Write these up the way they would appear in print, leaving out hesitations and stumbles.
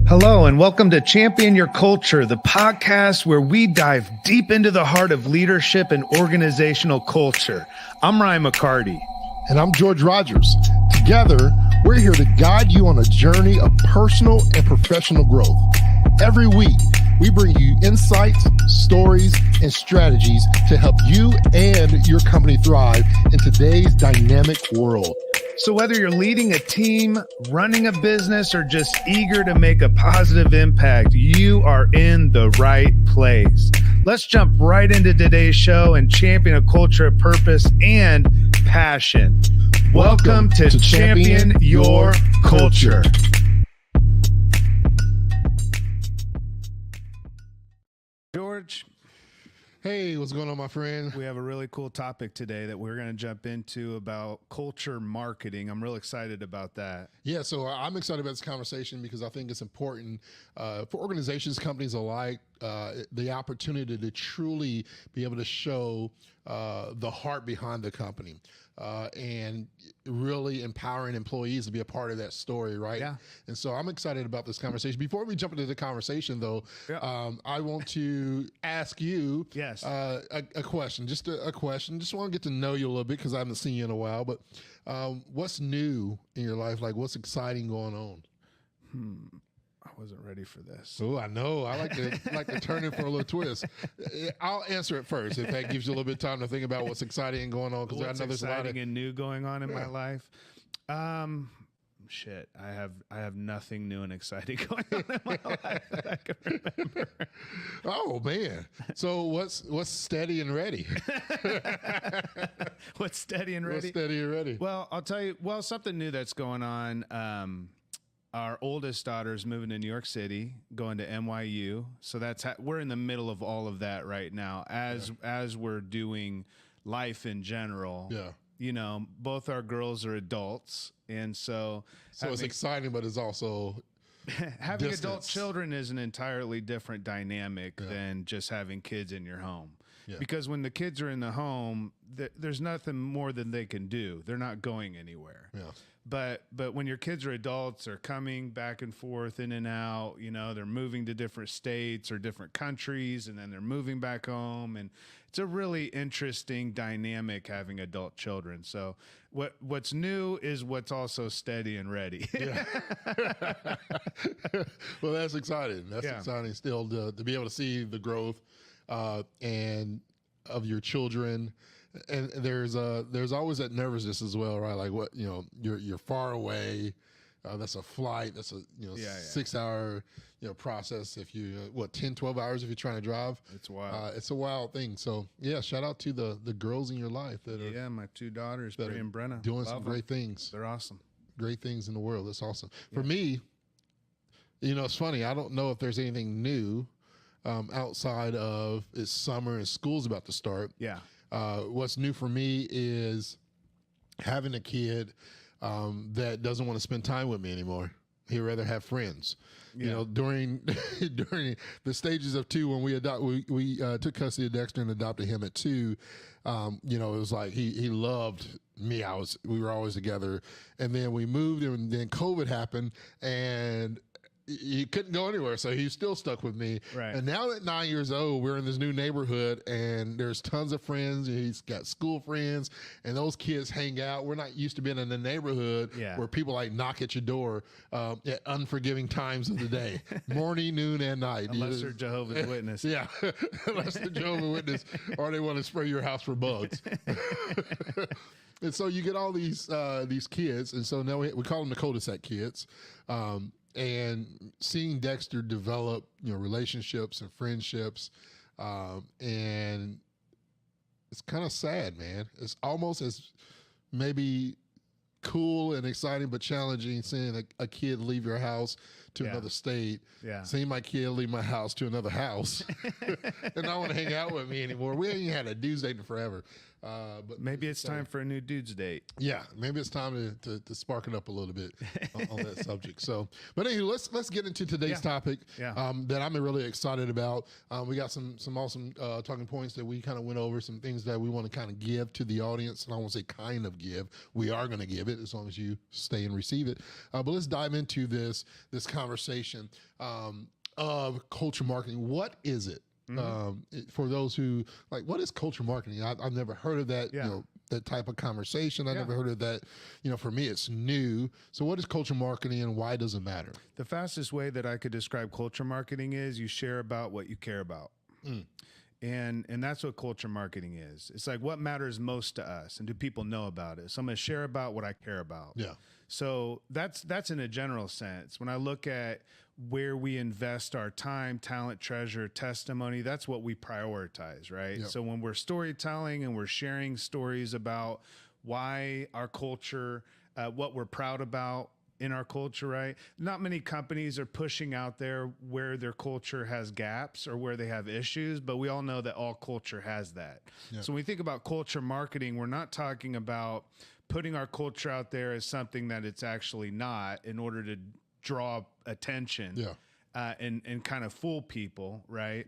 Hello, and welcome to Champion Your Culture, the podcast where we dive deep into the heart of leadership and organizational culture. I'm Ryan McCarty. And I'm George Rogers. Together, we're here to guide you on a journey of personal and professional growth. Every week, we bring you insights, stories, and strategies to help you and your company thrive in today's dynamic world. So whether you're leading a team, running a business, or just eager to make a positive impact, you are in the right place. Let's jump right into today's show and champion a culture of purpose and passion. Welcome to Champion Your Culture. George. Hey, what's going on, my friend? We have a really cool topic today that we're going to jump into about culture marketing. I'm real excited about that. Yeah, so I'm excited about this conversation because I think it's important for organizations, companies alike, the opportunity to truly be able to show the heart behind the company and really empowering employees to be a part of that story, right? Yeah. And so I'm excited about this conversation. Before we jump into the conversation, though, I want to ask you a question, just a question. Just want to get to know you a little bit because I haven't seen you in a while. But what's new in your life? Like, what's exciting going on? I wasn't ready for this. Oh, I know. I like to turn it for a little twist. I'll answer it first if that gives you a little bit of time to think about what's exciting and going on. Because I know there's exciting and new going on in my life. Shit, I have nothing new and exciting going on in my life that I can remember. Oh man! So what's steady and ready? What's steady and ready? What's steady and ready? Well, I'll tell you. Well, something new that's going on. Our oldest daughter's moving to New York City, going to NYU. So we're in the middle of all of that right now as we're doing life in general. Yeah. You know, both our girls are adults. And so it's exciting, but it's also having distance. Adult children is an entirely different dynamic than just having kids in your home. Yeah. Because when the kids are in the home, there's nothing more than they can do. They're not going anywhere. Yeah. But when your kids are adults, they're coming back and forth, in and out, you know, they're moving to different states or different countries, and then they're moving back home. And it's a really interesting dynamic having adult children. So what's new is what's also steady and ready. Yeah. Well, that's exciting. That's exciting still to be able to see the growth and of your children. And there's always that nervousness as well, right? Like what, you're far away. That's a flight. That's a 6 hour process. If you 10, 12 hours if you're trying to drive. It's wild. It's a wild thing. So yeah, shout out to the girls in your life that are my two daughters, Bri and Brenna, doing some great things. They're awesome. Great things in the world. That's awesome. For me, it's funny. I don't know if there's anything new outside of it's summer and school's about to start. Yeah. What's new for me is having a kid that doesn't want to spend time with me anymore. He'd rather have friends. Yeah. During the stages of 2, when we took custody of Dexter and adopted him at 2. It was like he loved me. We were always together, and then we moved, and then COVID happened, and he couldn't go anywhere, so he's still stuck with me. Right. And now at 9 years old, we're in this new neighborhood, and there's tons of friends. He's got school friends, and those kids hang out. We're not used to being in a neighborhood where people like knock at your door at unforgiving times of the day, morning, noon, and night. Unless they're Jehovah's Witness. Yeah, unless they're Jehovah's Witness, or they want to spray your house for bugs. And so you get all these kids, and so now we call them the cul-de-sac kids. And seeing Dexter develop, relationships and friendships, and it's kind of sad, man. It's almost as maybe cool and exciting, but challenging seeing a kid leave your house to another state. Yeah. Seeing my kid leave my house to another house and not want to hang out with me anymore. We ain't had a dude's date in forever. But maybe it's time for a new dude's date. Yeah, maybe it's time to spark it up a little bit on that subject. So, but anyway, let's get into today's topic that I'm really excited about. We got some awesome talking points that we kind of went over, some things that we want to kind of give to the audience, and I won't say kind of give. We are going to give it as long as you stay and receive it. But let's dive into this conversation of culture marketing. What is it? For those who like, what is culture marketing? I've never heard of that, that type of conversation. I never heard of that. For me, it's new. So what is culture marketing and why does it matter? The fastest way that I could describe culture marketing is you share about what you care about. And that's what culture marketing is. It's like what matters most to us and do people know about it? So I'm going to share about what I care about. Yeah. So that's in a general sense. When I look at where we invest our time, talent, treasure, testimony, that's what we prioritize, right? Yep. So when we're storytelling and we're sharing stories about why our culture, what we're proud about in our culture, right? Not many companies are pushing out there where their culture has gaps or where they have issues, but we all know that all culture has that. Yeah. So when we think about culture marketing, we're not talking about putting our culture out there as something that it's actually not in order to draw attention and kind of fool people, right?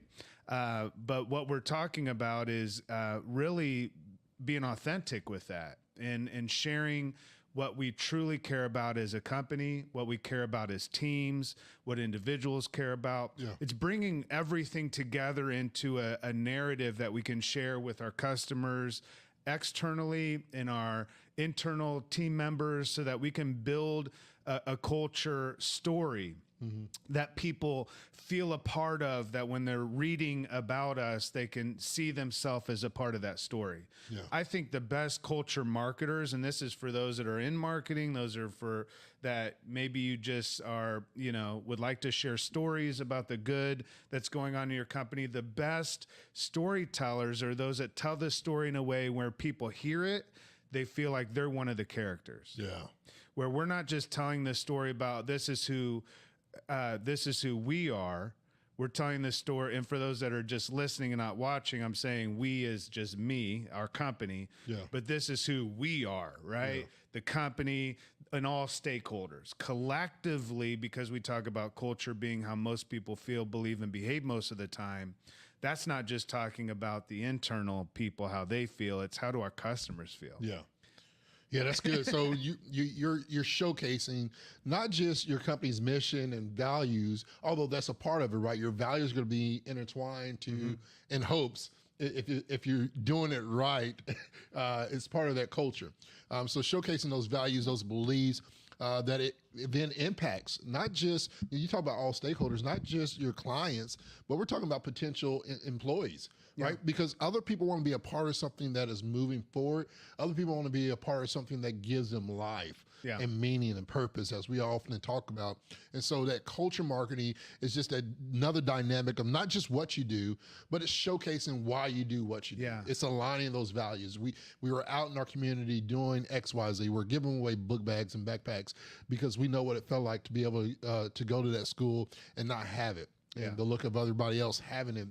But what we're talking about is really being authentic with that and sharing what we truly care about as a company, what we care about as teams, what individuals care about. Yeah. It's bringing everything together into a narrative that we can share with our customers externally in our internal team members so that we can build a culture story that people feel a part of, that when they're reading about us, they can see themselves as a part of that story. Yeah. I think the best culture marketers, and this is for those that are in marketing, those are for that maybe you just are, would like to share stories about the good that's going on in your company. The best storytellers are those that tell the story in a way where people hear it, they feel like they're one of the characters. Yeah. Where we're not just telling this story about this is who we are. We're telling this story, and for those that are just listening and not watching, I'm saying we is just me, our company. Yeah. But this is who we are, right? Yeah. The company and all stakeholders collectively, because we talk about culture being how most people feel, believe, and behave most of the time. That's not just talking about the internal people, how they feel. It's how do our customers feel? Yeah. Yeah, that's good. So you're showcasing not just your company's mission and values, although that's a part of it, right? Your values are going to be intertwined to in hopes. If you're doing it right, it's part of that culture. So showcasing those values, those beliefs, that it then impacts not just, you talk about all stakeholders, not just your clients, but we're talking about potential employees. Right? Because other people want to be a part of something that is moving forward. Other people want to be a part of something that gives them life and meaning and purpose, as we often talk about. And so that culture marketing is just another dynamic of not just what you do, but it's showcasing why you do what you do. It's aligning those values. We were out in our community doing X, Y, Z. We're giving away book bags and backpacks because we know what it felt like to be able to go to that school and not have it. And the look of everybody else having it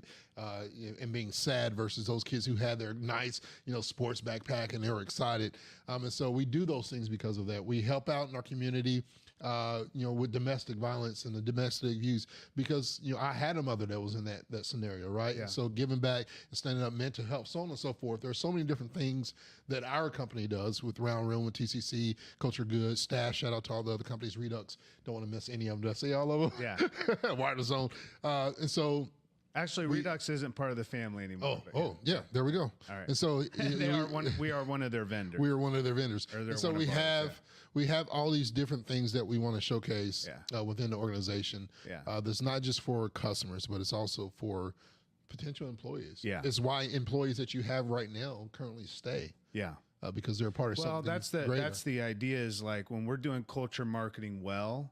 and being sad versus those kids who had their nice, sports backpack and they were excited. And so we do those things because of that. We help out in our community, with domestic violence and the domestic abuse because, I had a mother that was in that scenario, right? Yeah. And so giving back and standing up, mental health, so on and so forth. There are so many different things that our company does with Round Room, with TCC, Culture Good, Stash, shout out to all the other companies, Redux. Don't want to miss any of them. Did I say all of them? Yeah. Wireless Zone. And so... Actually, Redux isn't part of the family anymore. Yeah, there we go. All right. And so we are one of their vendors. We are one of their vendors. And so we have all these different things that we want to showcase within the organization. Yeah. That's not just for customers, but it's also for potential employees. Yeah. It's why employees that you have right now currently stay. Yeah. Because they're a part of something. Well, that's the idea is like when we're doing culture marketing well,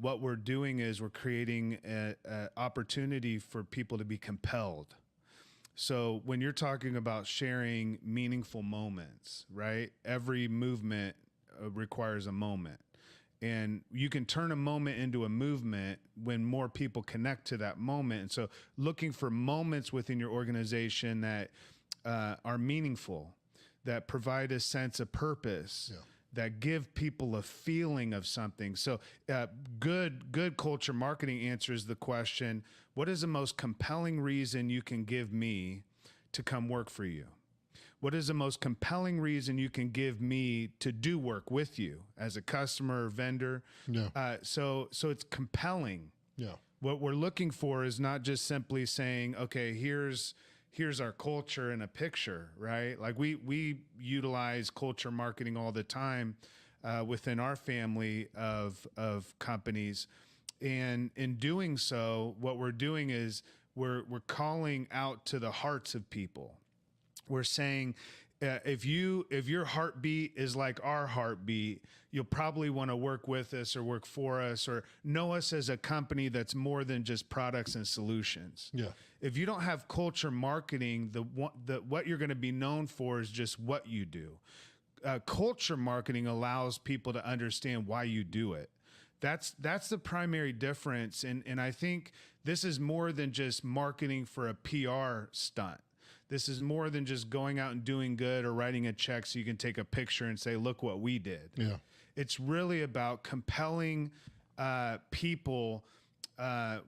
what we're doing is we're creating an opportunity for people to be compelled. So when you're talking about sharing meaningful moments, right? Every movement requires a moment. And you can turn a moment into a movement when more people connect to that moment. And so looking for moments within your organization that are meaningful, that provide a sense of purpose, that give people a feeling of something. So good culture marketing answers the question, what is the most compelling reason you can give me to come work for you? What is the most compelling reason you can give me to do work with you as a customer or vendor? So it's compelling. What we're looking for is not just simply saying, okay, here's our culture in a picture, right? Like we utilize culture marketing all the time within our family of companies. And in doing so, what we're doing is we're calling out to the hearts of people. We're saying, if your heartbeat is like our heartbeat, you'll probably want to work with us or work for us or know us as a company that's more than just products and solutions. If you don't have culture marketing, what you're going to be known for is just what you do. Culture marketing allows people to understand why you do it. That's the primary difference. And I think this is more than just marketing for a PR stunt. This is more than just going out and doing good or writing a check so you can take a picture and say, look what we did. It's really about compelling people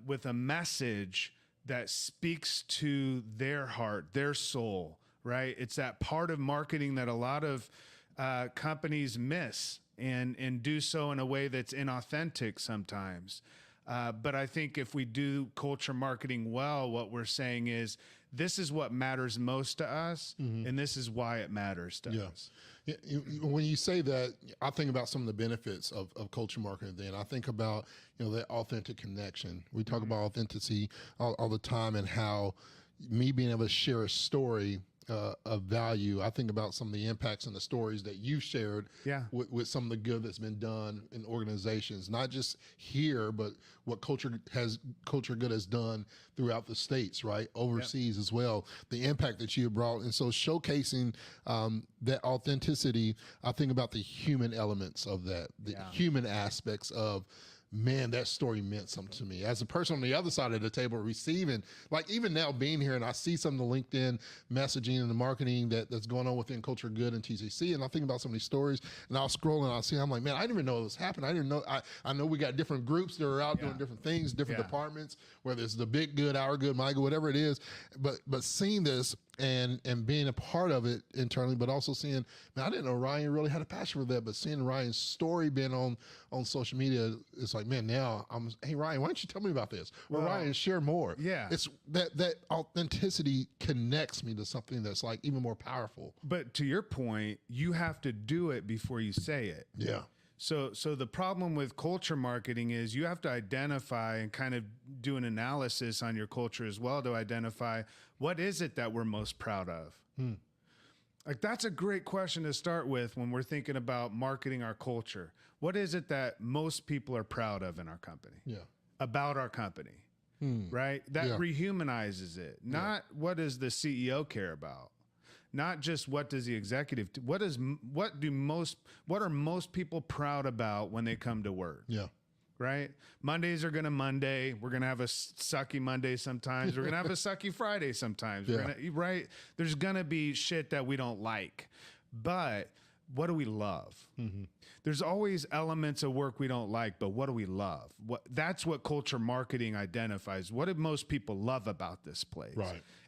with a message that speaks to their heart, their soul, right? It's that part of marketing that a lot of companies miss and do so in a way that's inauthentic sometimes. But I think if we do culture marketing well, what we're saying is, this is what matters most to us, and this is why it matters to us. When you say that, I think about some of the benefits of culture marketing. Then I think about that authentic connection. We talk about authenticity all the time, and how me being able to share a story of value. I think about some of the impacts and the stories that you've shared with some of the good that's been done in organizations, not just here, but what culture good has done throughout the states, right? Overseas as well, the impact that you have brought. And so showcasing that authenticity, I think about the human elements of that, the human aspects of, man, that story meant something to me. As a person on the other side of the table receiving, like even now being here, and I see some of the LinkedIn messaging and the marketing that's going on within Culture Good and TCC, and I think about some of these stories, and I'll scroll and I'll see, I'm like, man, I didn't even know this happened. I didn't know, I know we got different groups that are out doing different things, different departments, whether it's the big good, our good, my good, whatever it is, but seeing this and being a part of it internally, but also seeing, man, I didn't know Ryan really had a passion for that, but seeing Ryan's story being on social media, it's like, man, now hey Ryan, why don't you tell me about this? Or Ryan, share more. It's that authenticity connects me to something that's like even more powerful. But to your point, you have to do it before you say it. So the problem with culture marketing is you have to identify and kind of do an analysis on your culture as well to identify what is it that we're most proud of. Like, that's a great question to start with when we're thinking about marketing our culture. What is it that most people are proud of in our company? About our company, right? That rehumanizes it. Not what does the CEO care about? Not just what does the executive do? What are most people proud about when they come to work? Right? Mondays are going to Monday. We're going to have a sucky Monday sometimes. We're going to have a sucky Friday sometimes. Right? There's going to be shit that we don't like. But what do we love? There's always elements of work we don't like, but what do we love? That's what culture marketing identifies. What do most people love about this place?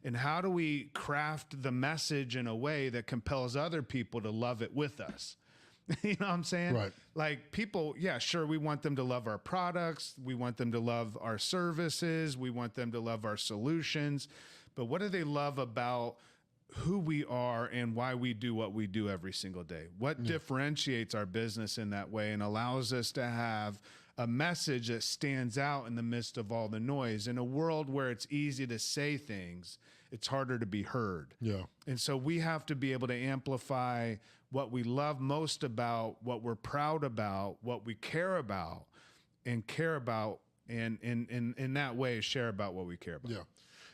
And how do we craft the message in a way that compels other people to love it with us? You know what I'm saying? Like, people, sure, we want them to love our products. We want them to love our services. We want them to love our solutions. But what do they love about who we are and why we do what we do every single day? What differentiates our business in that way and allows us to have a message that stands out in the midst of all the noise? In a world where it's easy to say things, it's harder to be heard. And so we have to be able to amplify what we love most about, what we're proud about, what we care about, and in that way share about what we care about.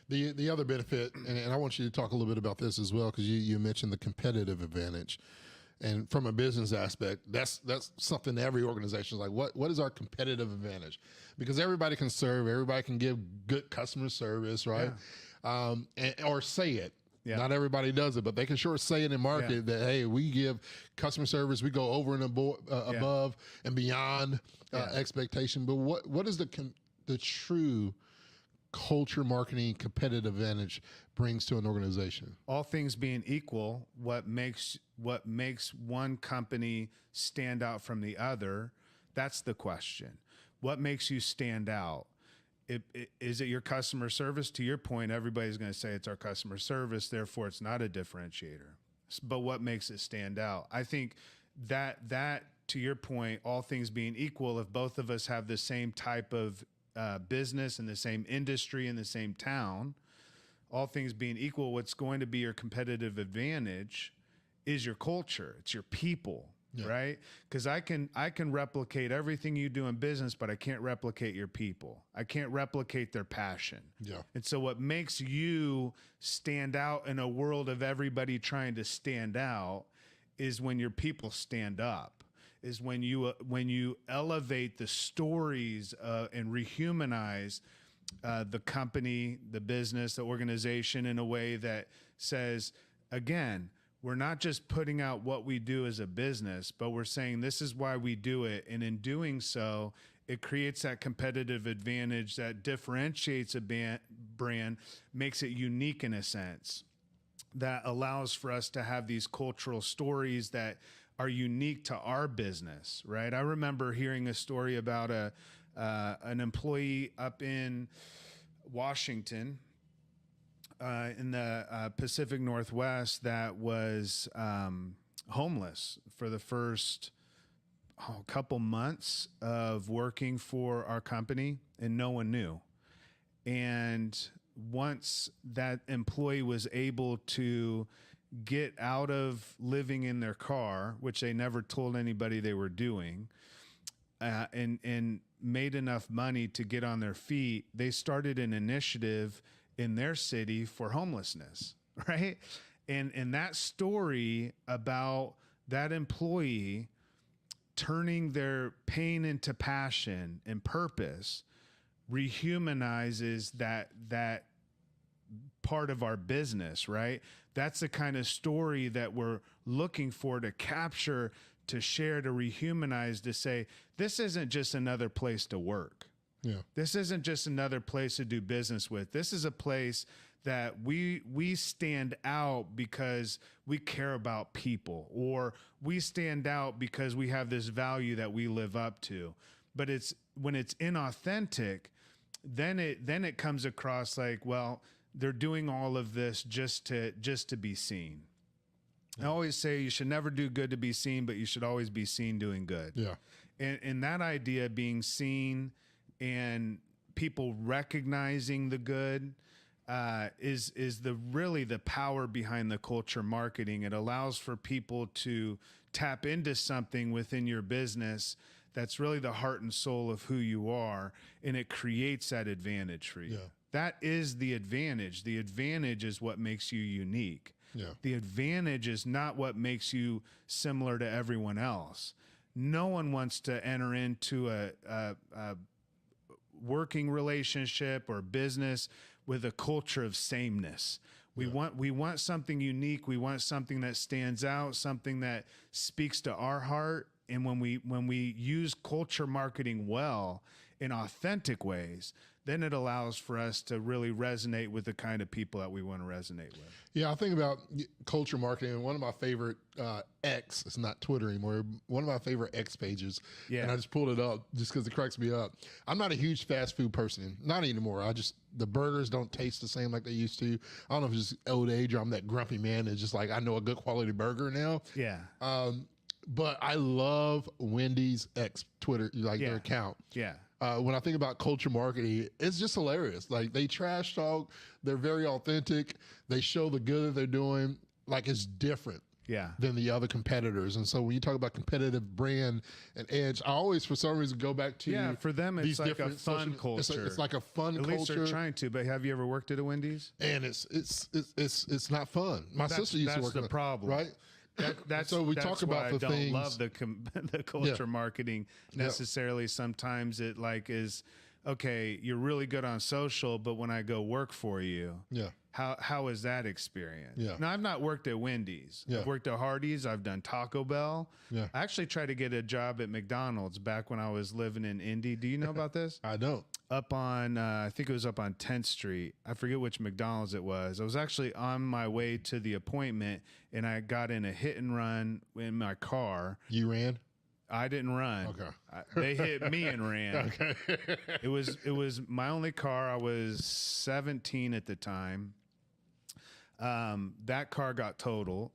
The other benefit, and I want you to talk a little bit about this as well, because you mentioned the competitive advantage. And from a business aspect, that's something every organization is like, what is our competitive advantage? Because everybody can serve, everybody can give good customer service, right? Or say it. Yeah. Not everybody does it, but they can sure say it in market that, hey, we give customer service, we go over and above and beyond expectation. But what is the true culture marketing competitive advantage brings to an organization? All things being equal, what makes one company stand out from the other? That's the question. What makes you stand out? Is it your customer service? To your point, everybody's going to say it's our customer service, therefore it's not a differentiator. But what makes it stand out? I think that to your point, all things being equal, if both of us have the same type of business in the same industry in the same town, all things being equal, what's going to be your competitive advantage is your culture. It's your people. Yeah. Right? Because I can replicate everything you do in business, but I can't replicate your people. I can't replicate their passion. Yeah. And so what makes you stand out in a world of everybody trying to stand out is when your people stand up, is when you elevate the stories and rehumanize the company, the business, the organization in a way that says, again, we're not just putting out what we do as a business, but we're saying this is why we do it. And in doing so, it creates that competitive advantage that differentiates a brand, makes it unique in a sense, that allows for us to have these cultural stories that are unique to our business, right? I remember hearing a story about an employee up in Washington, in the Pacific Northwest, that was homeless for the first couple months of working for our company, and no one knew. And once that employee was able to get out of living in their car, which they never told anybody they were doing, and made enough money to get on their feet, they started an initiative in their city for homelessness, right? And that story about that employee turning their pain into passion and purpose rehumanizes that part of our business, right? That's the kind of story that we're looking for to capture, to share, to rehumanize, to say, this isn't just another place to work. Yeah. This isn't just another place to do business with. This is a place that we stand out because we care about people, or we stand out because we have this value that we live up to. But it's when it's inauthentic, then it comes across like, well, they're doing all of this just to be seen. I always say you should never do good to be seen, but you should always be seen doing good. Yeah. And that idea, being seen and people recognizing the good, is really the power behind the culture marketing. It allows for people to tap into something within your business that's really the heart and soul of who you are, and it creates that advantage for you. Yeah. That is the advantage. The advantage is what makes you unique. Yeah. The advantage is not what makes you similar to everyone else. No one wants to enter into a working relationship or business with a culture of sameness. We want something unique. We want something that stands out, something that speaks to our heart. And when we use culture marketing well in authentic ways, then it allows for us to really resonate with the kind of people that we want to resonate with. Yeah, I think about culture marketing, and one of my favorite X, it's not Twitter anymore, one of my favorite X pages, and I just pulled it up just because it cracks me up. I'm not a huge fast food person, not anymore. The burgers don't taste the same like they used to. I don't know if it's old age or I'm that grumpy man that's just like, I know a good quality burger now. Yeah. But I love Wendy's X Twitter, their account. Yeah. When I think about culture marketing, it's just hilarious. Like, they trash talk, they're very authentic, they show the good that they're doing, like it's different than the other competitors. And so when you talk about competitive brand and edge, I always, for some reason, go back to for them, it's like a fun culture. It's like a fun culture. At least they're trying to, but have you ever worked at a Wendy's? And it's not fun. My sister used to work. That's the problem, right? So we talk about the things. I don't love the culture marketing necessarily. Sometimes it is, okay, you're really good on social, but when I go work for you, How was that experience? Yeah. Now, I've not worked at Wendy's. Yeah. I've worked at Hardee's. I've done Taco Bell. Yeah. I actually tried to get a job at McDonald's back when I was living in Indy. Do you know about this? I don't. Up on, I think it was up on 10th Street. I forget which McDonald's it was. I was actually on my way to the appointment, and I got in a hit and run in my car. You ran? I didn't run. Okay. They hit me and ran. Okay. It was my only car. I was 17 at the time. That car got totaled.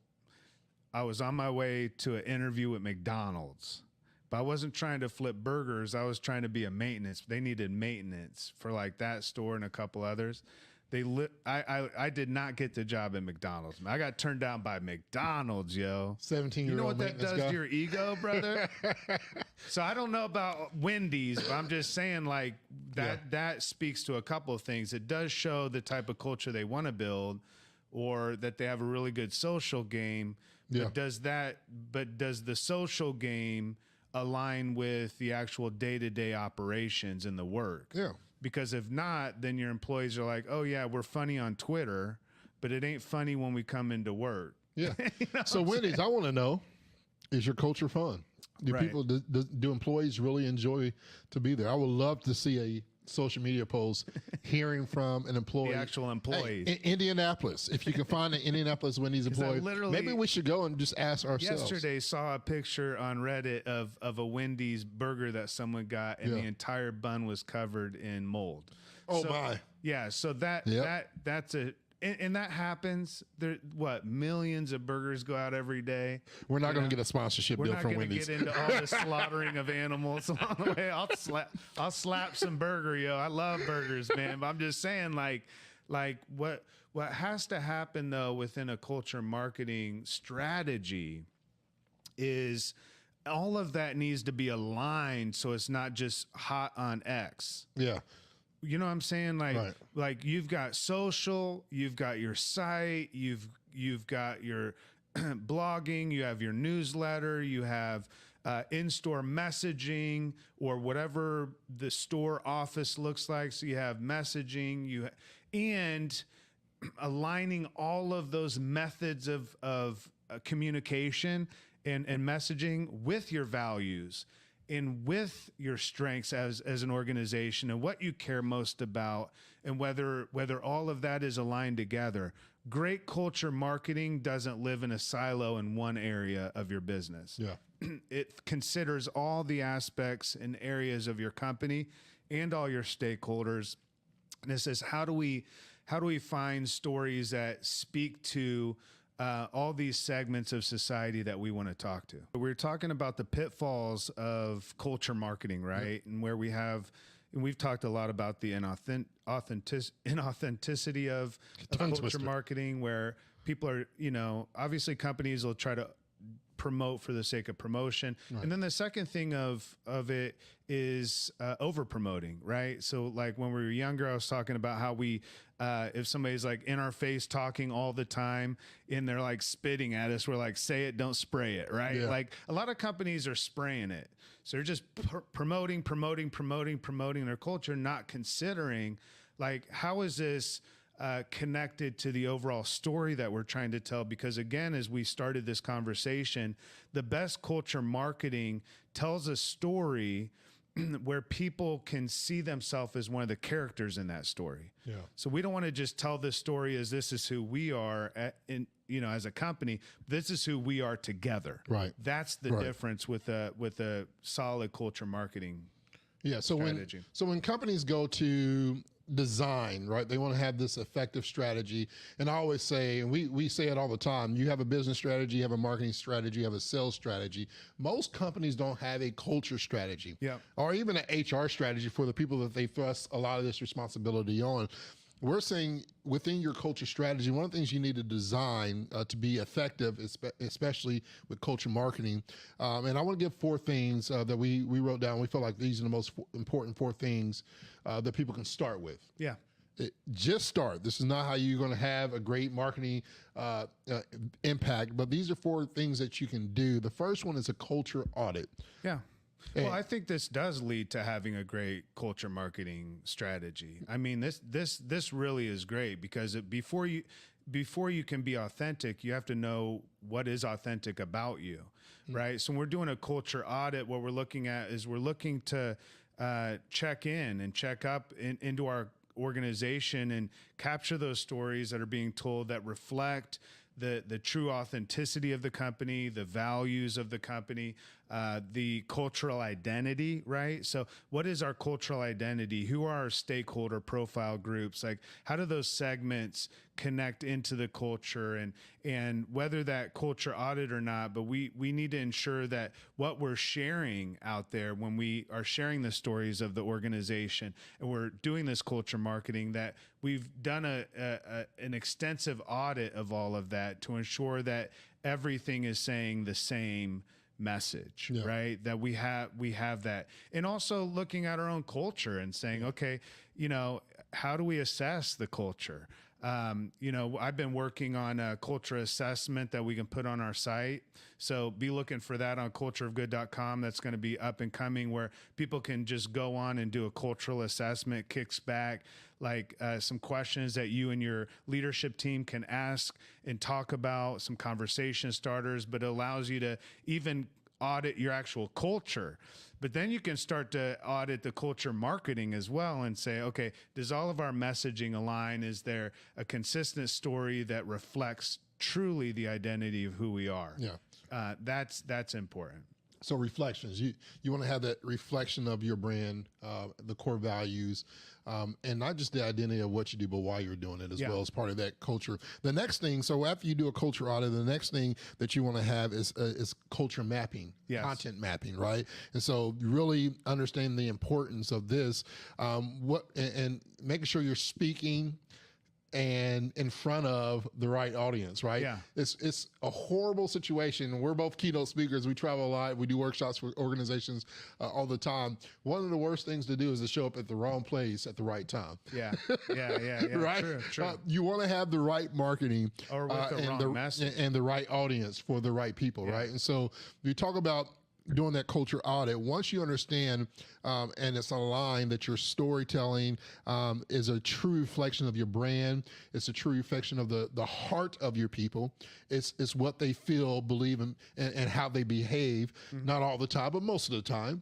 I was on my way to an interview at McDonald's, but I wasn't trying to flip burgers. I was trying to be a maintenance. They needed maintenance for like that store and a couple others. I did not get the job at McDonald's. I got turned down by McDonald's, yo. 17-year-old. You know what that does to your ego, brother? So I don't know about Wendy's, but I'm just saying like that speaks to a couple of things. It does show the type of culture they want to build, or that they have a really good social game. But does the social game align with the actual day-to-day operations and the work? Yeah. Because if not, then your employees are like, oh yeah, we're funny on Twitter, but it ain't funny when we come into work. Yeah. You know So Wendy's, I want to know, is your culture fun? Do Right. people, do employees really enjoy to be there? I would love to see a social media post hearing from an employee. The actual employees. Hey, in Indianapolis, if you can find an Indianapolis Wendy's employee, maybe we should go and just ask ourselves. Yesterday saw a picture on Reddit of a Wendy's burger that someone got, and the entire bun was covered in mold. Oh So, my. Yeah, so that's a and that happens. There, millions of burgers go out every day. We're not going to get a sponsorship deal from Wendy's. We're not going to get into all the slaughtering of animals along the way. I'll slap some burger, yo. I love burgers, man. But I'm just saying, like what has to happen though within a culture marketing strategy is all of that needs to be aligned, so it's not just hot on X. Yeah. You know what I'm saying? Right. Like you've got social, you've got your site, you've got your blogging, you have your newsletter, you have in-store messaging or whatever the store office looks like. So you have messaging, and aligning all of those methods of communication and messaging with your values and with your strengths as an organization and what you care most about, and whether all of that is aligned together. Great culture marketing doesn't live in a silo in one area of your business. Yeah. It considers all the aspects and areas of your company and all your stakeholders. And it says, how do we find stories that speak to all these segments of society that we want to talk to? We're talking about the pitfalls of culture marketing, right? Yep. And where we've talked a lot about the inauthenticity of culture marketing, where people are, obviously companies will try to promote for the sake of promotion. Right. And then the second thing of it is over promoting, right? So like when we were younger, I was talking about how we, if somebody's like in our face talking all the time and they're like spitting at us, we're like, say it, don't spray it, right? Yeah. Like a lot of companies are spraying it. So they're just promoting their culture, not considering like, how is this connected to the overall story that we're trying to tell? Because again, as we started this conversation, the best culture marketing tells a story where people can see themselves as one of the characters in that story. Yeah. So we don't want to just tell this story as this is who we are as a company. This is who we are together. Right. That's the difference with a solid culture marketing. Yeah. So strategy. when companies go to design, right, they want to have this effective strategy. And I always say, and we say it all the time, you have a business strategy, you have a marketing strategy, you have a sales strategy. Most companies don't have a culture strategy, or even an HR strategy for the people that they thrust a lot of this responsibility on. We're saying within your culture strategy, one of the things you need to design to be effective, especially with culture marketing. And I want to give 4 things that we wrote down. We felt like these are the most important 4 things that people can start with. Yeah. Just start. This is not how you're going to have a great marketing impact, but these are 4 things that you can do. The first one is a culture audit. Yeah. Well, I think this does lead to having a great culture marketing strategy. I mean, this really is great because before you can be authentic, you have to know what is authentic about you, right? So when we're doing a culture audit, what we're looking at is we're looking to check in and check up into our organization and capture those stories that are being told that reflect the true authenticity of the company, the values of the company, the cultural identity, right? So what is our cultural identity? Who are our stakeholder profile groups? Like, how do those segments connect into the culture, and whether that culture audit or not, but we need to ensure that what we're sharing out there when we are sharing the stories of the organization and we're doing this culture marketing, that we've done an extensive audit of all of that to ensure that everything is saying the same message, right? That we have that. And also looking at our own culture and saying, okay, how do we assess the culture? I've been working on a culture assessment that we can put on our site. So be looking for that on cultureofgood.com. That's going to be up and coming, where people can just go on and do a cultural assessment, kicks back like some questions that you and your leadership team can ask and talk about, some conversation starters, but it allows you to even audit your actual culture. But then you can start to audit the culture marketing as well and say, okay, does all of our messaging align? Is there a consistent story that reflects truly the identity of who we are? Yeah. That's important. So reflections, you want to have that reflection of your brand, the core values, and not just the identity of what you do, but why you're doing it as well as part of that culture. The next thing, so after you do a culture audit, the next thing that you want to have is culture mapping, content mapping, right? And so you really understand the importance of this, and making sure you're speaking and in front of the right audience, right? Yeah. It's a horrible situation. We're both keynote speakers. We travel a lot. We do workshops for organizations all the time. One of the worst things to do is to show up at the wrong place at the right time. Yeah. Right? True. You want to have the right marketing or with the wrong message and the right audience for the right people, right? And so you talk about doing that culture audit. Once you understand and it's aligned that your storytelling is a true reflection of your brand, it's a true reflection of the heart of your people, it's what they feel, believe, and how they behave, not all the time, but most of the time.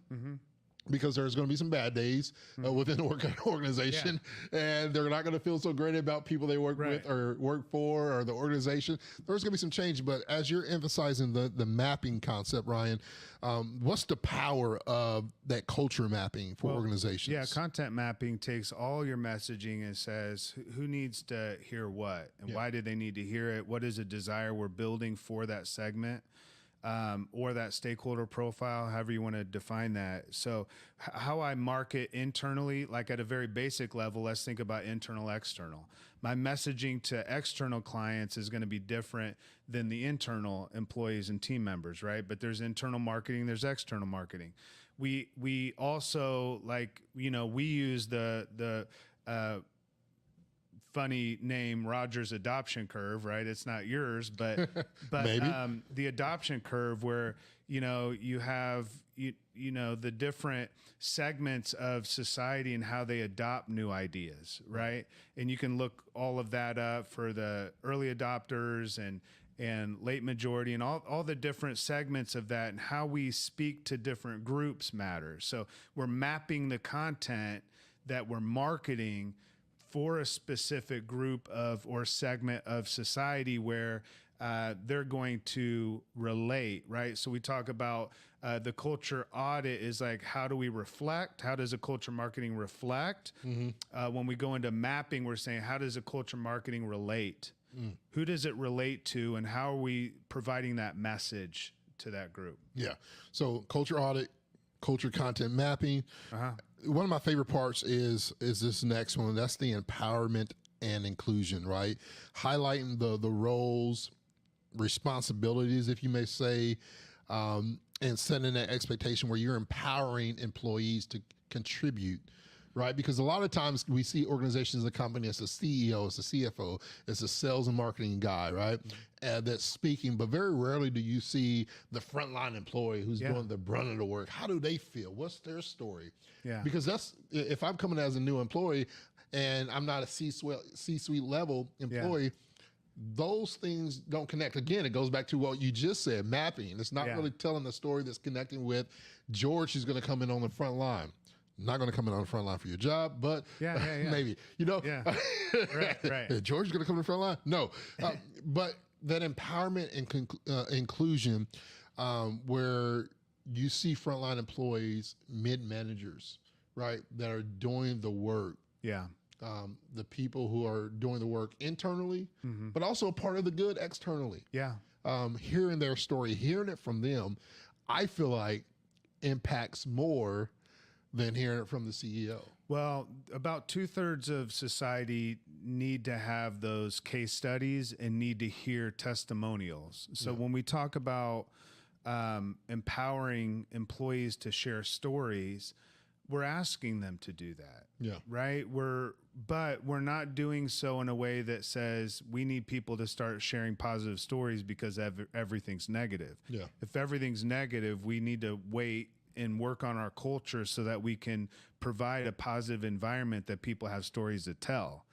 Because there's going to be some bad days within an organization, and they're not going to feel so great about people they work with or work for or the organization. There's going to be some change, but as you're emphasizing the mapping concept, Ryan, what's the power of that culture mapping for organizations? Yeah, content mapping takes all your messaging and says who needs to hear what and why do they need to hear it? What is a desire we're building for that segment? Or that stakeholder profile, however you want to define that. So how I market internally, like at a very basic level, let's think about internal, external. My messaging to external clients is going to be different than the internal employees and team members, right? But there's internal marketing, there's external marketing. We also, like, we use the funny name Roger's adoption curve, right? It's not yours, but the adoption curve where you have the different segments of society and how they adopt new ideas, right? And you can look all of that up for the early adopters and late majority and all the different segments of that, and how we speak to different groups matters. So we're mapping the content that we're marketing for a specific group of or segment of society where they're going to relate, right? So we talk about the culture audit is like, how do we reflect? How does a culture marketing reflect? When we go into mapping, we're saying, how does a culture marketing relate? Who does it relate to, and how are we providing that message to that group? Yeah. So culture audit, culture content mapping. One of my favorite parts is this next one. That's the empowerment and inclusion, right? Highlighting the roles, responsibilities, if you may say, and setting that expectation where you're empowering employees to contribute right? Because a lot of times we see organizations in the company as a CEO, as a CFO, as a sales and marketing guy, right? That's speaking, but very rarely do you see the frontline employee who's doing the brunt of the work. How do they feel? What's their story? Yeah. Because that's, if I'm coming as a new employee and I'm not a C-suite level employee, those things don't connect. Again, it goes back to what you just said, mapping. It's not really telling the story that's connecting with George, who's going to come in on the front line. Not going to come in on the front line for your job, but maybe, right. George is going to come in the front line. No, but that empowerment and inclusion, where you see frontline employees, mid-managers, right, that are doing the work. Yeah. The people who are doing the work internally, but also a part of the good externally. Yeah. Hearing their story, hearing it from them, I feel like impacts more than hearing it from the CEO. Well, about 2/3 of society need to have those case studies and need to hear testimonials. So when we talk about empowering employees to share stories, we're asking them to do that. Yeah. Right. But we're not doing so in a way that says we need people to start sharing positive stories because everything's negative. Yeah. If everything's negative, we need to wait and work on our culture so that we can provide a positive environment that people have stories to tell.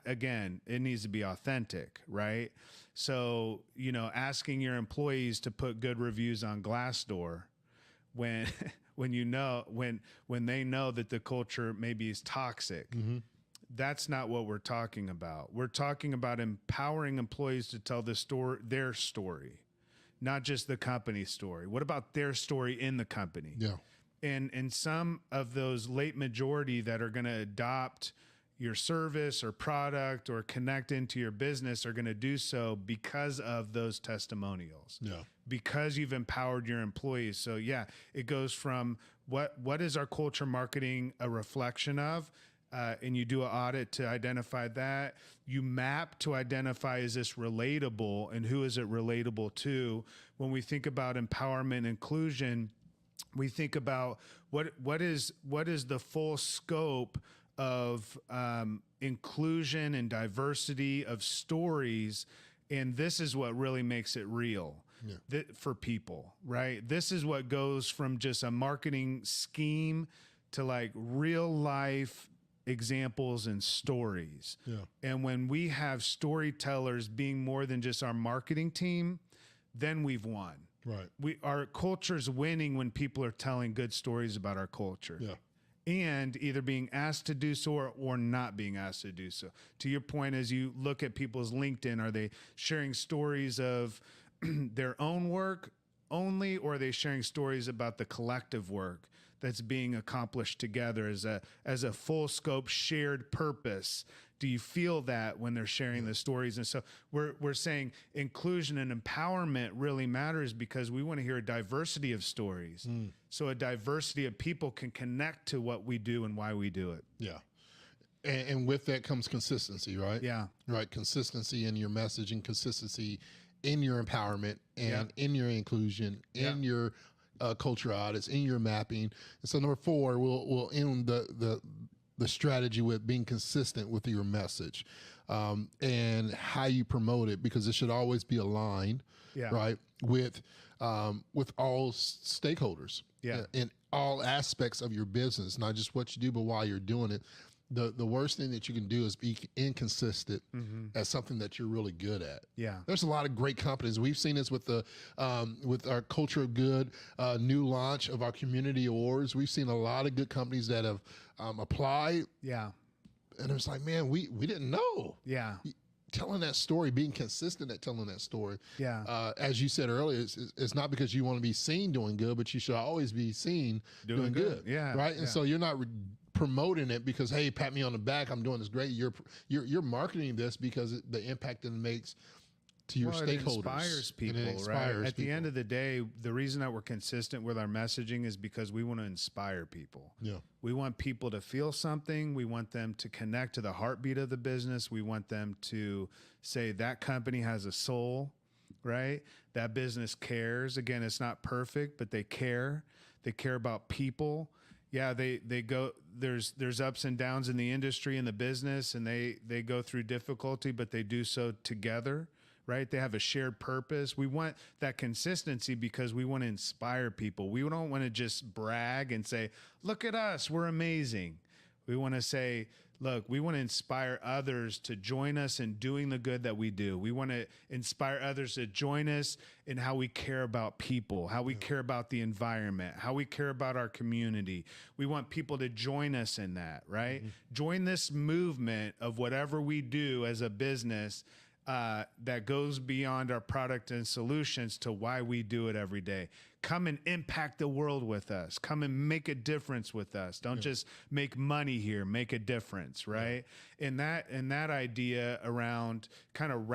Again, it needs to be authentic, right? So, asking your employees to put good reviews on Glassdoor when when they know that the culture maybe is toxic. That's not what we're talking about. We're talking about empowering employees to tell their story, not just the company story. What about their story in the company? Yeah. And some of those late majority that are going to adopt your service or product or connect into your business are going to do so because of those testimonials. Yeah. Because you've empowered your employees. So yeah, it goes from what is our culture marketing a reflection of? And you do an audit to identify that. You map to identify, is this relatable and who is it relatable to? When we think about empowerment and inclusion, we think about what is the full scope of inclusion and diversity of stories. And this is what really makes it real for people, right? This is what goes from just a marketing scheme to like real life examples and stories. Yeah. And when we have storytellers being more than just our marketing team, then we've won. Right. Our culture's winning when people are telling good stories about our culture. Yeah. And either being asked to do so or not being asked to do so. To your point, as you look at people's LinkedIn, are they sharing stories of their own work only, or are they sharing stories about the collective work that's being accomplished together as a full scope shared purpose? Do you feel that when they're sharing the stories? And so we're saying inclusion and empowerment really matters because we want to hear a diversity of stories. So a diversity of people can connect to what we do and why we do it. Yeah. And with that comes consistency, right? Yeah. Right. Consistency in your messaging, consistency in your empowerment and in your inclusion, in your culture audits, in your mapping. And so number 4, we'll end the strategy with being consistent with your message and how you promote it, because it should always be aligned, right, with all stakeholders in all aspects of your business, not just what you do, but while you're doing it. The worst thing that you can do is be inconsistent at something that you're really good at. Yeah. There's a lot of great companies. We've seen this with with our Culture of Good new launch of our community awards. We've seen a lot of good companies that have applied. Yeah. And it's like, man, we didn't know. Yeah. Telling that story, being consistent at telling that story. Yeah. As you said earlier, it's not because you want to be seen doing good, but you should always be seen doing good. Yeah. Right. And so you're not promoting it because, hey, pat me on the back, I'm doing this great. You're marketing this because the impact it makes to your stakeholders. It inspires people, right? At the end of the day, the reason that we're consistent with our messaging is because we want to inspire people. Yeah. We want people to feel something. We want them to connect to the heartbeat of the business. We want them to say that company has a soul, right? That business cares. Again, it's not perfect, but they care. They care about people. Yeah, they go, there's ups and downs in the industry and the business, and they go through difficulty, but they do so together, right? They have a shared purpose. We want that consistency because we want to inspire people. We don't want to just brag and say, look at us, we're amazing. We want to say, look, we want to inspire others to join us in doing the good that we do. We want to inspire others to join us in how we care about people, how we care about the environment, how we care about our community. We want people to join us in that, right? Join this movement of whatever we do as a business that goes beyond our product and solutions to why we do it every day. Come and impact the world with us. Come and make a difference with us. Don't just make money here, make a difference, right? And that idea around kind of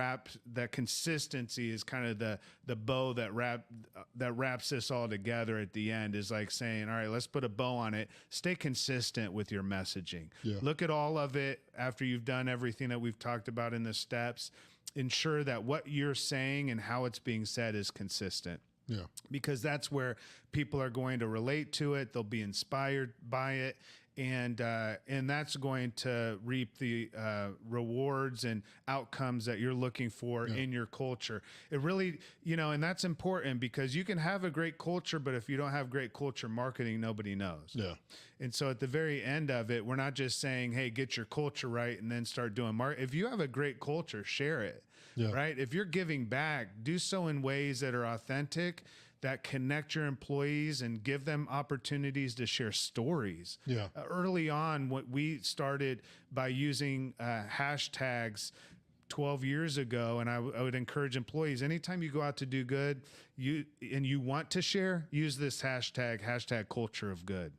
that consistency is kind of the bow that wraps this all together at the end, is like saying, all right, let's put a bow on it. Stay consistent with your messaging. Look at all of it after you've done everything that we've talked about in the steps. Ensure that what you're saying and how it's being said is consistent. Yeah. Because that's where people are going to relate to it. They'll be inspired by it. And that's going to reap the rewards and outcomes that you're looking for in your culture. It really, and that's important because you can have a great culture, but if you don't have great culture marketing, nobody knows. Yeah. And so at the very end of it, we're not just saying, hey, get your culture right and then start doing marketing. If you have a great culture, share it, right? If you're giving back, do so in ways that are authentic, that connect your employees and give them opportunities to share stories. Early on, what we started by using hashtags 12 years ago, and I would encourage employees, anytime you go out to do good, you want to share, use this hashtag culture of good.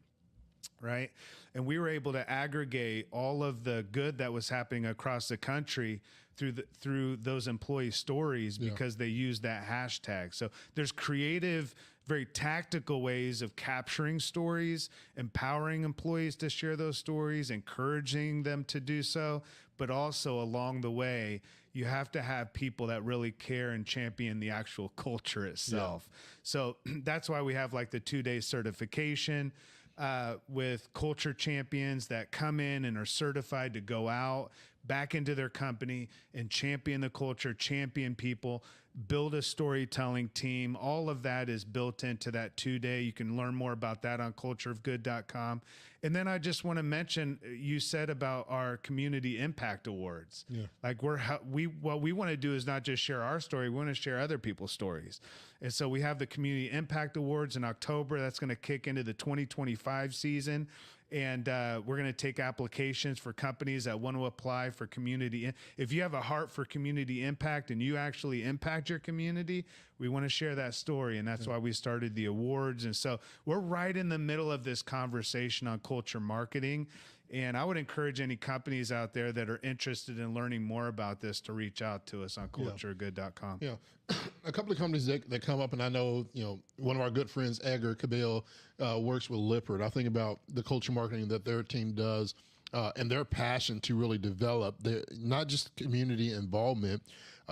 Right. And we were able to aggregate all of the good that was happening across the country through those employee stories because they used that hashtag. So there's creative, very tactical ways of capturing stories, empowering employees to share those stories, encouraging them to do so. But also along the way, you have to have people that really care and champion the actual culture itself. So that's why we have like the 2-day certification with culture champions that come in and are certified to go out back into their company and champion the culture, champion people, build a storytelling team. All of that is built into that 2-day. You can learn more about that on cultureofgood.com. And then I just want to mention, you said about our community impact awards. Like what we want to do is not just share our story. We want to share other people's stories. And so we have the community impact awards in October. That's going to kick into the 2025 season. And we're going to take applications for companies that want to apply for community. If you have a heart for community impact and you actually impact your community, we want to share that story. And that's why we started the awards. And so we're right in the middle of this conversation on culture marketing. And I would encourage any companies out there that are interested in learning more about this to reach out to us on culturegood.com. A couple of companies that come up, and I know, one of our good friends, Edgar Cabell, works with Lippert. I think about the culture marketing that their team does and their passion to really develop not just community involvement.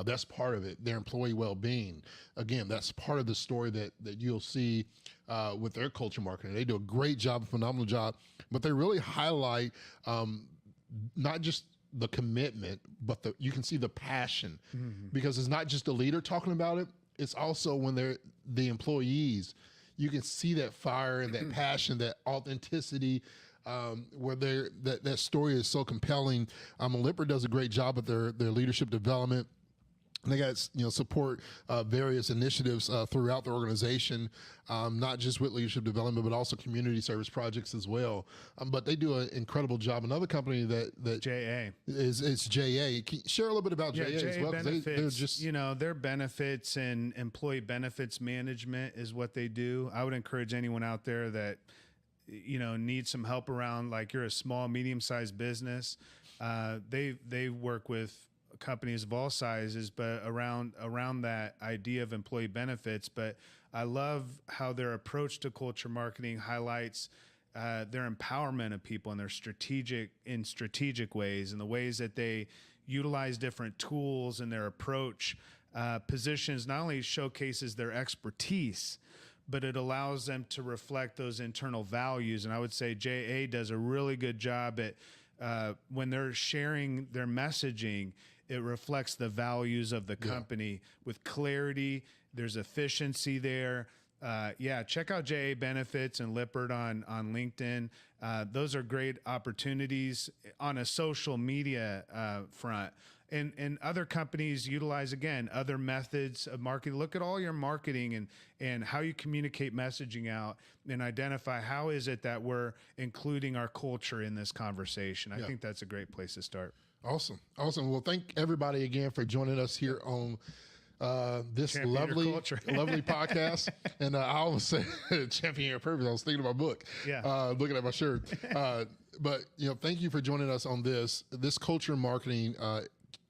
That's part of it. Their employee well-being. Again, that's part of the story that you'll see with their culture marketing. They do a great job, a phenomenal job, but they really highlight not just the commitment, but you can see the passion because it's not just the leader talking about it. It's also when they're the employees, you can see that fire and that passion, that authenticity, where that story is so compelling. Lippert does a great job at their leadership development. They got support various initiatives throughout the organization, not just with leadership development, but also community service projects as well. But they do an incredible job. Another company that JA is JA. Can you share a little bit about JA as well? Benefits, they're just their benefits and employee benefits management is what they do. I would encourage anyone out there that needs some help around, like you're a small, medium-sized business. They work with companies of all sizes, but around that idea of employee benefits. But I love how their approach to culture marketing highlights their empowerment of people and their strategic ways, and the ways that they utilize different tools, and their approach positions not only showcases their expertise, but it allows them to reflect those internal values. And I would say JA does a really good job at when they're sharing their messaging, it reflects the values of the company with clarity. There's efficiency there. Check out JA Benefits and Lippert on LinkedIn. Those are great opportunities on a social media front. And other companies utilize, again, other methods of marketing. Look at all your marketing and how you communicate messaging out and identify how is it that we're including our culture in this conversation. I think that's a great place to start. Awesome. Well, thank everybody again for joining us here on this lovely podcast. And I always say champion your purpose. I was thinking of my book, looking at my shirt. But thank you for joining us on this culture marketing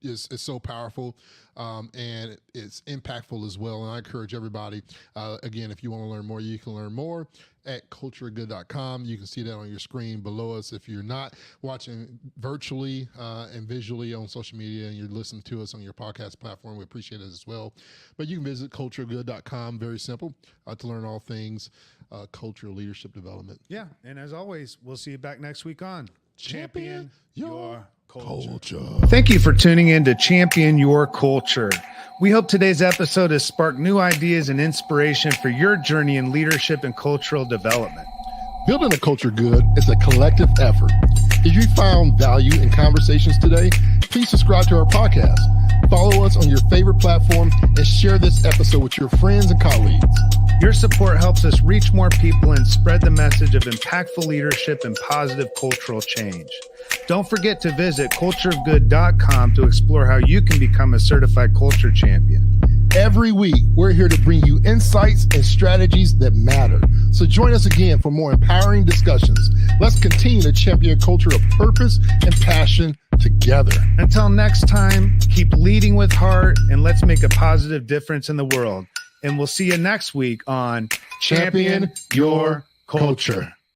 is so powerful, and it's impactful as well. And I encourage everybody, again, if you want to learn more, you can learn more at culturegood.com. You can see that on your screen below us. If you're not watching virtually and visually on social media and you're listening to us on your podcast platform, we appreciate it as well. But you can visit culturegood.com, very simple, to learn all things cultural leadership development. Yeah, and as always, we'll see you back next week on Champion Your Culture. Thank you for tuning in to Champion Your Culture. We hope today's episode has sparked new ideas and inspiration for your journey in leadership and cultural development. Building a culture good is a collective effort. If you found value in conversations today, please subscribe to our podcast. Follow us on your favorite platform and share this episode with your friends and colleagues. Your support helps us reach more people and spread the message of impactful leadership and positive cultural change. Don't forget to visit cultureofgood.com to explore how you can become a certified culture champion. Every week, we're here to bring you insights and strategies that matter. So join us again for more empowering discussions. Let's continue to champion a culture of purpose and passion together. Until next time, keep leading with heart and let's make a positive difference in the world. And we'll see you next week on Champion Your Culture.